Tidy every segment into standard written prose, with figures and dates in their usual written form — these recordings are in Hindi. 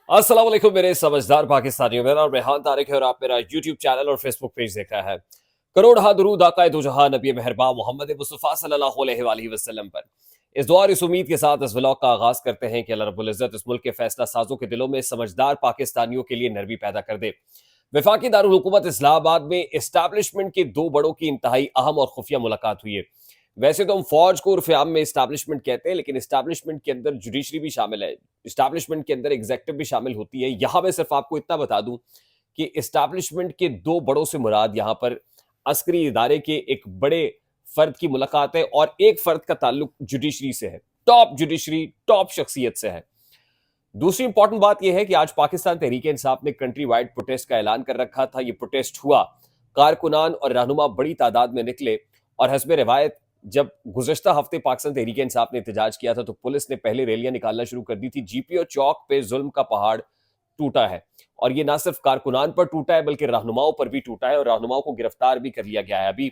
अस्सलाम वालेकुम मेरे समझदार पाकिस्तानियों। मेरा नाम रेहान तारिक है और आप मेरा यूट्यूब चैनल और फेसबुक पेज देख रहा है। करोड़ हा दुरूद आका दो जहां नबी मेहरबान मोहम्मद मुस्तफ़ा सल्लल्लाहु अलैहि वसल्लम पर। इस दुआ और इस उम्मीद के साथ इस व्लॉग का आगाज करते हैं कि अल्लाह रब्बुल इज्जत इस मुल्क के फैसला साजों के दिलों में समझदार पाकिस्तानियों के लिए नरमी पैदा कर दे। वफाकी दारुल हुकूमत इस्लामाबाद में एस्टैब्लिशमेंट के दो बड़ों की इंतहाई अहम और खुफिया मुलाकात हुई है। वैसे तो हम फौज को उर्फ आम में इस्टैब्लिशमेंट कहते हैं, लेकिन इस्टैब्लिशमेंट के अंदर जुडिशरी भी शामिल है, इस्टैब्लिशमेंट के अंदर एग्जेक्टिव भी शामिल होती है। यहां मैं सिर्फ आपको इतना बता दूं कि इस्टैब्लिशमेंट के दो बड़ों से मुराद यहां पर अस्करी इदारे के एक बड़े फर्द की मुलाकात है और एक फर्द का ताल्लुक जुडिशरी से है, टॉप जुडिशरी, टॉप शख्सियत से है। दूसरी इंपॉर्टेंट बात यह है कि आज पाकिस्तान तहरीक इंसाफ ने कंट्री वाइड प्रोटेस्ट का ऐलान कर रखा था। यह प्रोटेस्ट हुआ, कारकुनान और रहनुमा बड़ी तादाद में निकले और हस्बे रिवायत जब गुज़श्ता हफ्ते पाकिस्तान तहरीक इंसाफ ने एहतजाज किया था तो पुलिस ने पहले रैलियां निकालना शुरू कर दी थी। जीपीओ चौक पे जुल्म का पहाड़ टूटा है और ये ना सिर्फ कारकुनान पर टूटा है बल्कि रहनुमाओं पर भी टूटा है और रहनुमाओं को गिरफ्तार भी कर लिया गया है। अभी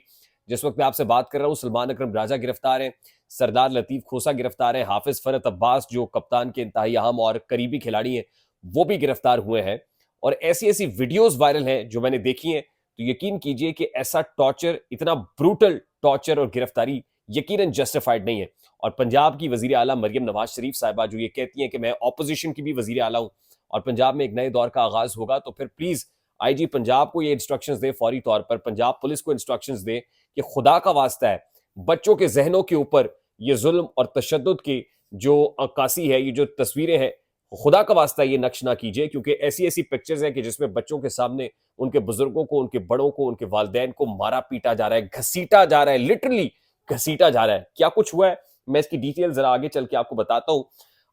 जिस वक्त मैं आपसे बात कर रहा हूं, सलमान अकरम राजा गिरफ्तार है, सरदार लतीफ खोसा गिरफ्तार है, हाफिज फरत अब्बास जो कप्तान के इंतहाई अहम और करीबी खिलाड़ी हैं वो भी गिरफ्तार हुए हैं। और ऐसी ऐसी वीडियोस वायरल हैं जो मैंने देखी हैं, तो यकीन कीजिए कि ऐसा टॉर्चर, इतना ब्रूटल टॉर्चर और गिरफ्तारी यकीनन जस्टिफाइड नहीं है। और पंजाब की वजीर आला मरियम नवाज शरीफ साहिबा जो ये कहती हैं कि मैं ऑपोजिशन की भी वजीर आला हूं और पंजाब में एक नए दौर का आगाज होगा, तो फिर प्लीज आईजी पंजाब को ये इंस्ट्रक्शंस दे, फौरी तौर पर पंजाब पुलिस को इंस्ट्रक्शंस दे कि खुदा का वास्ता है बच्चों के जहनों के ऊपर ये जुल्म और तशद्दुद की जो अक्कासी है, ये जो तस्वीरें हैं, खुदा का वास्ता ये नक्श ना कीजिए, क्योंकि ऐसी ऐसी पिक्चर्स हैं कि जिसमें बच्चों के सामने उनके बुजुर्गों को, उनके बड़ों को, उनके वालिदैन को मारा पीटा जा रहा है, घसीटा जा रहा है, लिटरली घसीटा जा रहा है। क्या कुछ हुआ है मैं इसकी डिटेल जरा आगे चल के आपको बताता हूं।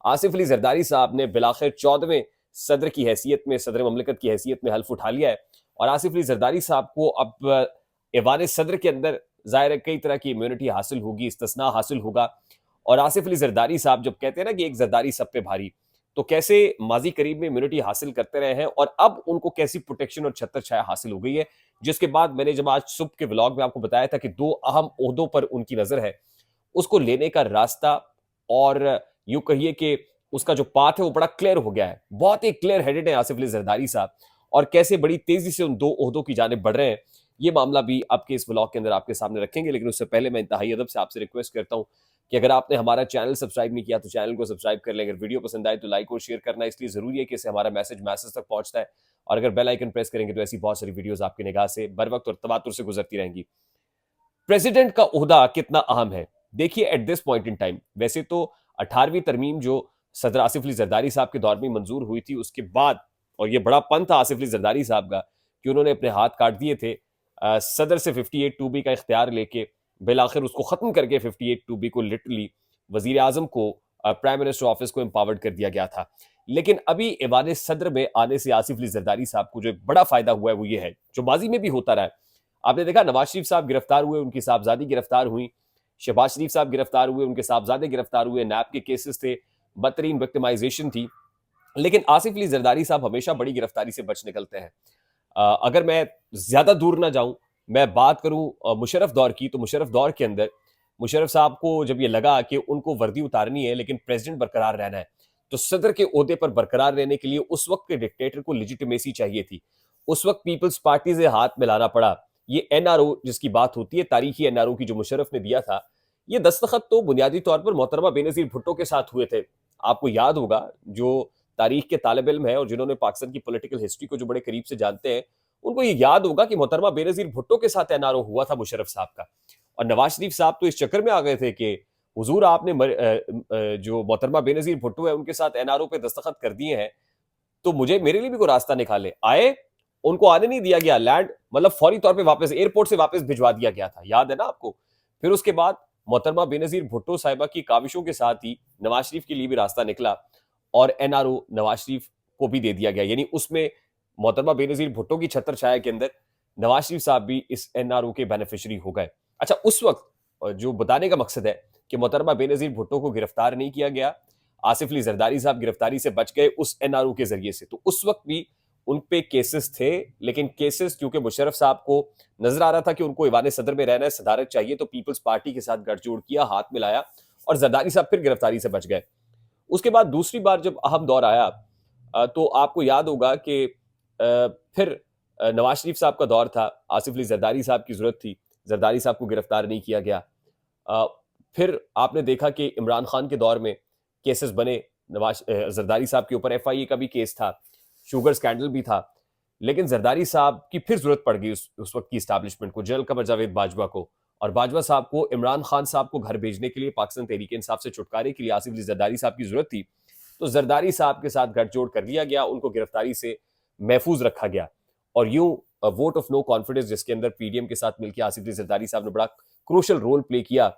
आसिफ अली जरदारी साहब ने बिलाखिर 14वें सदर की हैसियत में, सदर ममलिकत की हैसियत में हल्फ उठा लिया है और आसिफ अली जरदारी साहब को अब ऐवान सदर के अंदर जाहिर है कई तरह की इम्यूनिटी हासिल होगी, इस्तिस्ना हासिल होगा। और आसिफ अली जरदारी साहब जब कहते हैं ना कि एक जरदारी सब पे भारी, तो कैसे माजी करीब में इम्यूनिटी हासिल करते रहे हैं और अब उनको कैसी प्रोटेक्शन और छत्र छाया हासिल हो गई है, जिसके बाद मैंने जब आज सुबह के व्लॉग में आपको बताया था कि दो अहम ओहदों पर उनकी नजर है, उसको लेने का रास्ता और यूं कहिए कि उसका जो पाथ है वो बड़ा क्लियर हो गया है। बहुत ही क्लियर हेडेड है आसिफ अली जरदारी साहब और कैसे बड़ी तेजी से उन दो ओहदों की जानिब बढ़ रहे हैं, ये मामला भी आपके इस व्लॉग के अंदर आपके सामने रखेंगे। लेकिन उससे पहले मैं इंतहाई अदब से आपसे रिक्वेस्ट करता हूं कि अगर आपने हमारा चैनल सब्सक्राइब नहीं किया तो चैनल को सब्सक्राइब कर लें। अगर वीडियो पसंद आए तो लाइक और शेयर करना इसलिए जरूरी है कि इससे हमारा मैसेज तक पहुंचता है और अगर बेल आइकन प्रेस करेंगे तो ऐसी बहुत सारी वीडियोस आपकी निगाह से बर वक्त और तवातुर से गुजरती रहेंगी। प्रेसिडेंट का ओहदा कितना अहम है देखिए at this point in time. वैसे तो 18वीं तरमीम जो सदर आसिफ अली जरदारी साहब के दौर में मंजूर हुई थी उसके बाद, और ये बड़ा पन था आसिफ अली जरदारी साहब का कि उन्होंने अपने हाथ काट दिए थे सदर से 58(2)B का इख्तियार लेके, बिलाखिर उसको खत्म करके 58(2)B को लिटरली वजीर आजम को, प्राइम मिनिस्टर ऑफिस को एम्पावर्ड कर दिया गया था। लेकिन अभी ऐवान सदर में आने से आसिफ अली जरदारी साहब को जो एक बड़ा फायदा हुआ है वो ये है, जो माजी में भी होता रहा है। आपने देखा नवाज शरीफ साहब गिरफ्तार हुए, उनकी साहबजादी गिरफ्तार हुई, शहबाज शरीफ साहब गिरफ्तार हुए, उनके साहबजादे गिरफ्तार हुए, नैब के केसेस थे, बदतरीन विक्टिमाइजेशन थी। लेकिन आसिफ अली जरदारी साहब हमेशा बड़ी गिरफ्तारी से बच निकलते हैं। अगर मैं ज्यादा दूर ना जाऊं, मैं बात करूं मुशर्रफ दौर की, तो मुशर्रफ दौर के अंदर मुशर्रफ साहब को जब ये लगा कि उनको वर्दी उतारनी है लेकिन प्रेसिडेंट बरकरार रहना है, तो सदर के ओहदे पर बरकरार रहने के लिए उस वक्त के डिक्टेटर को लेजिटिमेसी चाहिए थी। उस वक्त पीपल्स पार्टी से हाथ मिलाना पड़ा। ये एनआरओ जिसकी बात होती है, तारीखी एनआरओ की जो मुशर्रफ ने दिया था, ये दस्तखत तो बुनियादी तौर पर मोहतरमा बेनजीर भुट्टो के साथ हुए थे। आपको याद होगा, जो तारीख के तालिब इल्म है और जिन्होंने पाकिस्तान की पॉलिटिकल हिस्ट्री को जो बड़े करीब से जानते हैं, उनको ये याद होगा कि मोहतरमा बेनजीर भुट्टो के साथ एनआरओ हुआ था मुशर्रफ साहब का। और नवाज शरीफ साहब तो इस चक्कर में आ गए थे कि हुजूर आपने जो मोहतरमा बेनजीर भुट्टो है उनके साथ एनआरओ पे दस्तखत कर दिए हैं, तो मेरे लिए भी कोई रास्ता निकाले। आए, उनको आने नहीं दिया गया, लैंड मतलब फौरी तौर पे वापस एयरपोर्ट से वापस भिजवा दिया गया था, याद है ना आपको। फिर उसके बाद मोहतरमा बेनजीर भुट्टो साहिबा की काविशों के साथ ही नवाज शरीफ के लिए भी रास्ता निकला और एनआरओ नवाज शरीफ को भी दे दिया गया, यानी उसमें मोहतरमा बेनजीर भुट्टो की छत्र छाया के अंदर नवाज शरीफ साहब भी इस एनआरओ के बेनिफिशियरी हो गए। अच्छा, उस वक्त जो बताने का मकसद है कि मोहतरमा बेनजीर भुट्टो को गिरफ्तार नहीं किया गया, आसिफ अली जरदारी साहब गिरफ्तारी से बच गए उस एनआरओ के जरिए से, तो उस वक्त भी उन पे केसेस थे। लेकिन केसेस क्योंकि मुशर्रफ साहब को नजर आ रहा था कि उनको ईवान सदर में रहना है, सदारत चाहिए, तो पीपल्स पार्टी के साथ गठजोड़ किया, हाथ मिलाया और जरदारी साहब फिर गिरफ्तारी से बच गए। उसके बाद दूसरी बार जब अहम दौर आया तो आपको याद होगा कि फिर नवाज शरीफ साहब का दौर था, आसिफ अली जरदारी साहब की जरूरत थी, जरदारी साहब को गिरफ्तार नहीं किया गया। अ, फिर आपने देखा कि इमरान खान के दौर में केसेस बने, जरदारी साहब के ऊपर एफआईए का भी केस था, शुगर स्कैंडल भी था, लेकिन जरदारी साहब की फिर जरूरत पड़ गई उस वक्त की इस्टेब्लिशमेंट को, जनरल कमर जावेद बाजवा को, और बाजवा साहब को इमरान खान साहब को घर भेजने के लिए, पाकिस्तान तहरीक इंसाफ से छुटकारे के लिए आसिफ अली जरदारी साहब की जरूरत थी। तो जरदारी साहब के साथ गठजोड़ कर लिया गया, उनको गिरफ्तारी से महफूज रखा गया, और यूं वोट ऑफ नो कॉन्फिडेंस जिसके अंदर पीडीएम के साथ मिलकर आसिफ अली जरदारी साहब ने बड़ा क्रूशल रोल प्ले किया,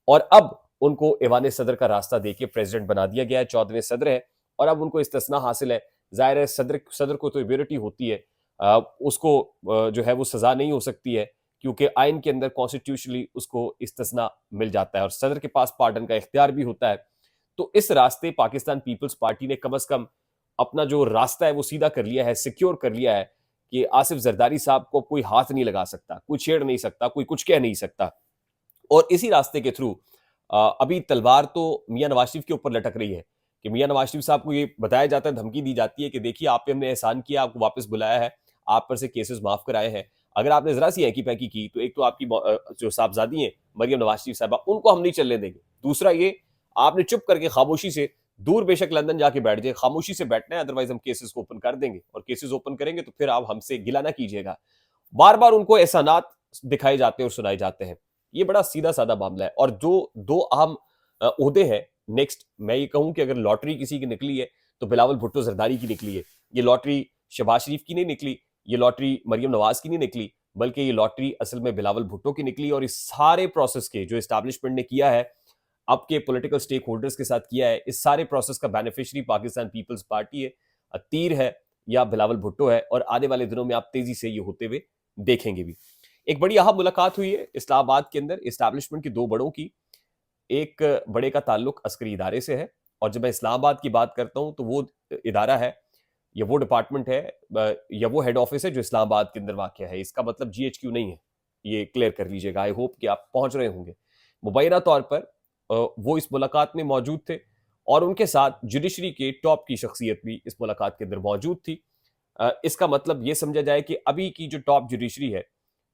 और अब उनको ऐवान सदर का रास्ता देके प्रेसिडेंट बना दिया गया है, 14वें सदर है, और अब उनको इस्तिस्ना हासिल है। जाहिर है सदर को तो इम्यूनिटी होती है, उसको जो है वो सजा नहीं हो सकती है, क्योंकि आइन के अंदर कॉन्स्टिट्यूशनली उसको इस्तिस्ना मिल जाता है, और सदर के पास पार्डन का इख्तियार भी होता है। तो इस रास्ते पाकिस्तान पीपल्स पार्टी ने कम से कम अपना जो रास्ता है वो सीधा कर लिया है, सिक्योर कर लिया है कि आसिफ जरदारी साहब को कोई हाथ नहीं लगा सकता, कोई छेड़ नहीं सकता, कोई कुछ कह नहीं सकता। और इसी रास्ते के थ्रू अभी तलवार तो मियां नवाज शरीफ के ऊपर लटक रही है कि मियां नवाज शरीफ साहब को ये बताया जाता है, धमकी दी जाती है कि देखिए आप पे हमने एहसान किया, आपको वापस बुलाया है, आप पर से केसेस माफ कराए हैं, अगर आपने जरा सी हैकी पैकी की तो एक तो आपकी जो साहबजादी हैं मरियम नवाज शरीफ साहबा, उनको हम नहीं चलने देंगे। दूसरा ये, आपने चुप करके खामोशी से, दूर बेशक लंदन जाके बैठ जाए, खामोशी से बैठना है, अदरवाइज हम केसेस को ओपन कर देंगे, और केसेस ओपन करेंगे तो फिर आप हमसे गिला ना कीजिएगा। बार बार उनको एहसानात दिखाए जाते हैं और सुनाए जाते हैं। ये बड़ा सीधा साधा मामला है। और जो दो अहम ओहदे हैं, नेक्स्ट मैं ये कहूं कि अगर लॉटरी किसी की निकली है तो बिलावल भुट्टो जरदारी की निकली है। ये लॉटरी शहबाज शरीफ की नहीं निकली, ये लॉटरी मरियम नवाज की नहीं निकली, बल्कि ये लॉटरी असल में बिलावल भुट्टो की निकली। और इस सारे प्रोसेस के जो एस्टैब्लिशमेंट ने किया है, आपके पॉलिटिकल स्टेक होल्डर्स के साथ किया है, इस सारे प्रोसेस का बेनिफिशियरी पाकिस्तान पीपल्स पार्टी है, तीर है या बिलावल भुट्टो है, और आने वाले दिनों में आप तेजी से ये होते हुए देखेंगे भी। एक बड़ी अहम मुलाकात हुई है इस्लामाबाद के अंदर एस्टैब्लिशमेंट की दो बड़ों की। एक बड़े का ताल्लुक अस्करी इदारे से है, और जब मैं इस्लामाबाद की बात करता हूं तो वो इदारा है या वो डिपार्टमेंट है या वो हेड ऑफिस है जो इस्लामाबाद के अंदर वाक़ है। इसका मतलब जीएचक्यू नहीं है, ये क्लियर कर लीजिएगा। आई होप कि आप पहुंच रहे होंगे। मुबैना तौर पर वो इस मुलाकात में मौजूद थे, और उनके साथ जुडिशरी के टॉप की शख्सियत भी इस मुलाकात के अंदर मौजूद थी। इसका मतलब ये समझा जाए कि अभी की जो टॉप जुडिशरी है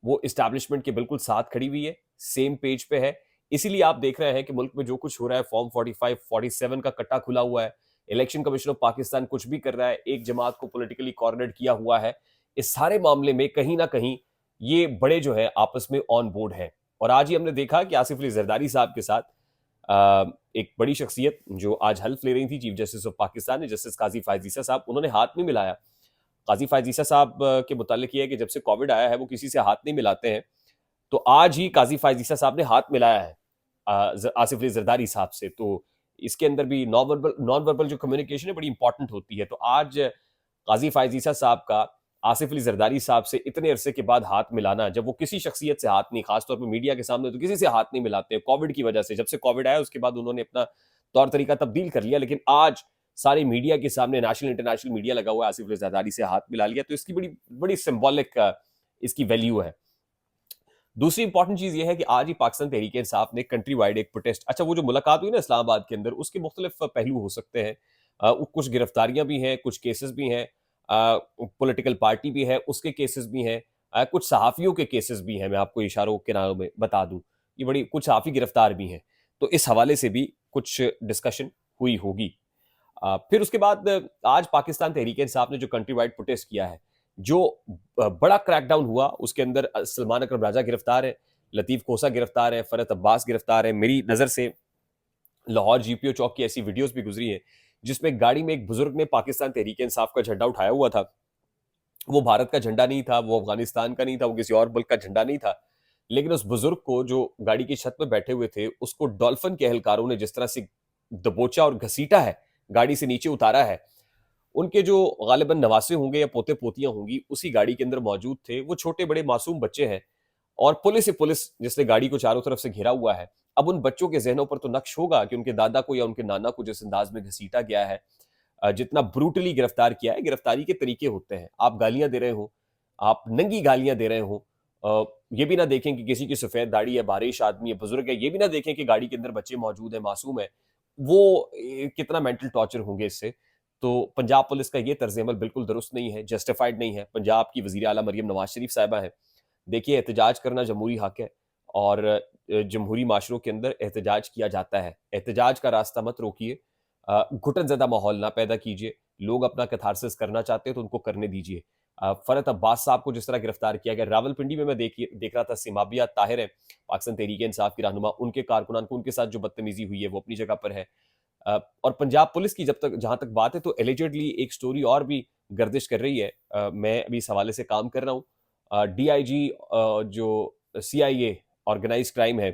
वो इस्टेब्लिशमेंट के बिल्कुल साथ खड़ी हुई है, सेम पेज पे है। इसीलिए आप देख रहे हैं कि मुल्क में जो कुछ हो रहा है, फॉर्म 45, 47 का कट्टा खुला हुआ है, इलेक्शन कमीशन ऑफ पाकिस्तान कुछ भी कर रहा है, एक जमात को पॉलिटिकली कॉर्नर्ड किया हुआ है। इस सारे मामले में कहीं ना कहीं ये बड़े जो है आपस में ऑन बोर्ड है। और आज ही हमने देखा कि आसिफ अली जरदारी साहब के साथ एक बड़ी शख्सियत जो आज हल्फ ले रही थी, चीफ जस्टिस ऑफ पाकिस्तान ने, जस्टिस काजी फायज ईसा साहब, उन्होंने हाथ नहीं मिलाया। काजी फायज ईसा साहब के मुतालिक ये है कि जब से कोविड आया है वो किसी से हाथ नहीं मिलाते हैं, तो आज ही काजी फायज ईसा साहब ने हाथ मिलाया है आसिफ अली जरदारी साहब से। तो इसके अंदर भी नॉन वर्बल जो कम्युनिकेशन है बड़ी इंपॉर्टेंट होती है। तो आज काजी फायज ईसा साहब का आसिफ अली जरदारी साहब से इतने अरसे के बाद हाथ मिलाना, जब वो किसी शख्सियत से हाथ नहीं, खासतौर पर मीडिया के सामने तो किसी से हाथ नहीं मिलाते हैं कोविड की वजह से। जब से कोविड आया उसके बाद उन्होंने अपना तौर तरीका तब्दील कर लिया, लेकिन आज सारे मीडिया के सामने, नेशनल इंटरनेशनल मीडिया लगा हुआ है, आसिफ अली जरदारी से हाथ मिला लिया। तो इसकी बड़ी बड़ी सिंबॉलिक इसकी वैल्यू है। दूसरी इंपॉर्टेंट चीज ये है कि आज ही पाकिस्तान तहरीक इंसाफ ने कंट्री वाइड एक प्रोटेस्ट, अच्छा वो जो मुलाकात हुई ना इस्लामाबाद के अंदर, उसके मुख्तलिफ पहलू हो सकते हैं। कुछ गिरफ्तारियां भी हैं, कुछ केसेस भी हैं, पॉलिटिकल पार्टी भी है उसके केसेस भी हैं, कुछ सहाफ़ियों के केसेस भी हैं। मैं आपको इशारों के नाम में बता दूं, ये बड़ी कुछ सहाफ़ी गिरफ्तार भी हैं। तो इस हवाले से भी कुछ डिस्कशन हुई होगी। फिर उसके बाद आज पाकिस्तान तहरीक इंसाफ ने जो कंट्री वाइड प्रोटेस्ट किया है, जो बड़ा क्रैकडाउन हुआ, उसके अंदर सलमान अकरम राजा गिरफ्तार है, लतीफ़ खोसा गिरफ्तार है, फरहत अब्बास गिरफ्तार है। मेरी नज़र से लाहौर जीपीओ चौक की ऐसी वीडियोस भी गुजरी है जिसमें गाड़ी में एक बुजुर्ग ने पाकिस्तान तहरीक इंसाफ का झंडा उठाया हुआ था। वो भारत का झंडा नहीं था, वो अफगानिस्तान का नहीं था, वो किसी और मुल्क का झंडा नहीं था, लेकिन उस बुजुर्ग को जो गाड़ी की छत पर बैठे हुए थे, उसको डॉल्फिन के एहलकारों ने जिस तरह से दबोचा और घसीटा है, गाड़ी से नीचे उतारा है। उनके जो गालिबन नवासे होंगे या पोते पोतियां होंगी, उसी गाड़ी के अंदर मौजूद थे। वो छोटे बड़े मासूम बच्चे हैं, और पुलिस ही पुलिस जिसने गाड़ी को चारों तरफ से घेरा हुआ है। अब उन बच्चों के जहनों पर तो नक्श होगा कि उनके दादा को या उनके नाना को जिस अंदाज में घसीटा गया है, जितना ब्रूटली गिरफ्तार किया है। गिरफ्तारी के तरीके होते हैं, आप गालियां दे रहे हो, आप नंगी गालियां दे रहे हो, ये भी ना देखें कि किसी की सफेद दाढ़ी है, बारिश आदमी है, बुजुर्ग है, ये भी ना देखें कि गाड़ी के अंदर बच्चे मौजूद है, मासूम है। वो कितना मेंटल टॉर्चर होंगे इससे। तो पंजाब पुलिस का ये तर्ज अमल बिल्कुल दुरुस्त नहीं है, जस्टिफाइड नहीं है। पंजाब की वज़ीर आला मरियम नवाज शरीफ साहिबा हैं। देखिए, एहतजाज करना जमहूरी हक है और जमहूरी माशरों के अंदर एहतजाज किया जाता है। एहतजाज का रास्ता मत रोकिए, घुटन ज़दा माहौल ना पैदा कीजिए। लोग अपना कैथारसिस करना चाहते हैं तो उनको करने दीजिए। फ़रहत अब्बास साहब को जिस तरह गिरफ्तार किया गया, रावलपिंडी में मैं देख रहा था, सिमाबिया ताहिर है, पाकिस्तान तहरीक-ए-इंसाफ की रहनुमा, उनके कारकुनान को उनके साथ जो बदतमीज़ी हुई है वो अपनी जगह पर है। और पंजाब पुलिस की जहाँ तक बात है तो एलिजेडली एक स्टोरी और भी गर्दिश कर रही है। मैं अभी इस हवाले से काम कर रहा हूँ। डीआईजी जो सीआईए ऑर्गेनाइज क्राइम है,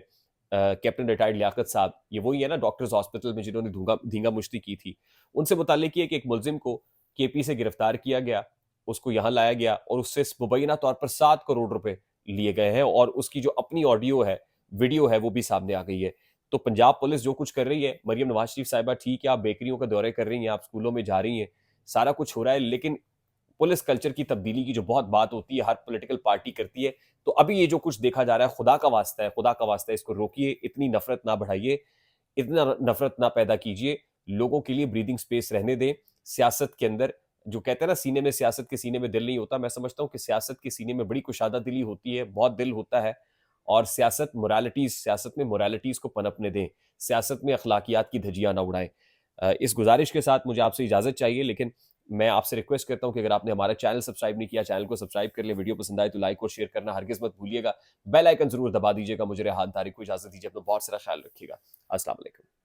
कैप्टन रिटायर्ड लियाकत साहब, ये वही है ना डॉक्टर्स हॉस्पिटल में जिन्होंने धींगा मुश्ती की थी, उनसे मुतालिक ये कि एक मुलजिम को केपी से गिरफ्तार किया गया, उसको यहाँ लाया गया और उससे मुबैना तौर पर 7 करोड़ रुपए लिए गए हैं और उसकी जो अपनी ऑडियो है, वीडियो है, वो भी सामने आ गई है। तो पंजाब पुलिस जो कुछ कर रही है, मरियम नवाज शरीफ साहिबा ठीक है, आप बेकरियों के दौरे कर रही हैं, आप स्कूलों में जा रही हैं, सारा कुछ हो रहा है, लेकिन पुलिस कल्चर की तब्दीली की जो बहुत बात होती है, हर पॉलिटिकल पार्टी करती है। तो अभी ये जो कुछ देखा जा रहा है, खुदा का वास्ता है, खुदा का वास्ता है, इसको रोकिए, इतनी नफरत ना बढ़ाइए, इतना नफरत ना पैदा कीजिए, लोगों के लिए ब्रीदिंग स्पेस रहने दें। सियासत के अंदर जो कहते हैं ना, सीने में सियासत के सीने में दिल नहीं होता, मैं समझता हूँ कि सियासत के सीने में बड़ी कुशादा दिली होती है, बहुत दिल होता है और सियासत में मोरालिटीज को पनपने दें, सियासत में अखलाकियात की धज्जियां ना उड़ाएं। इस गुजारिश के साथ मुझे आपसे इजाजत चाहिए, लेकिन मैं आपसे रिक्वेस्ट करता हूं कि अगर आपने हमारा चैनल सब्सक्राइब नहीं किया, चैनल को सब्सक्राइब कर ले, वीडियो पसंद आए तो लाइक और शेयर करना हरगिज मत भूलिएगा, बेल आइकन जरूर दबा दीजिएगा। मुझे रेहान तारिक को इजाजत दीजिए, अपना बहुत सारा ख्याल रखिएगा। अस्सलाम वालेकुम।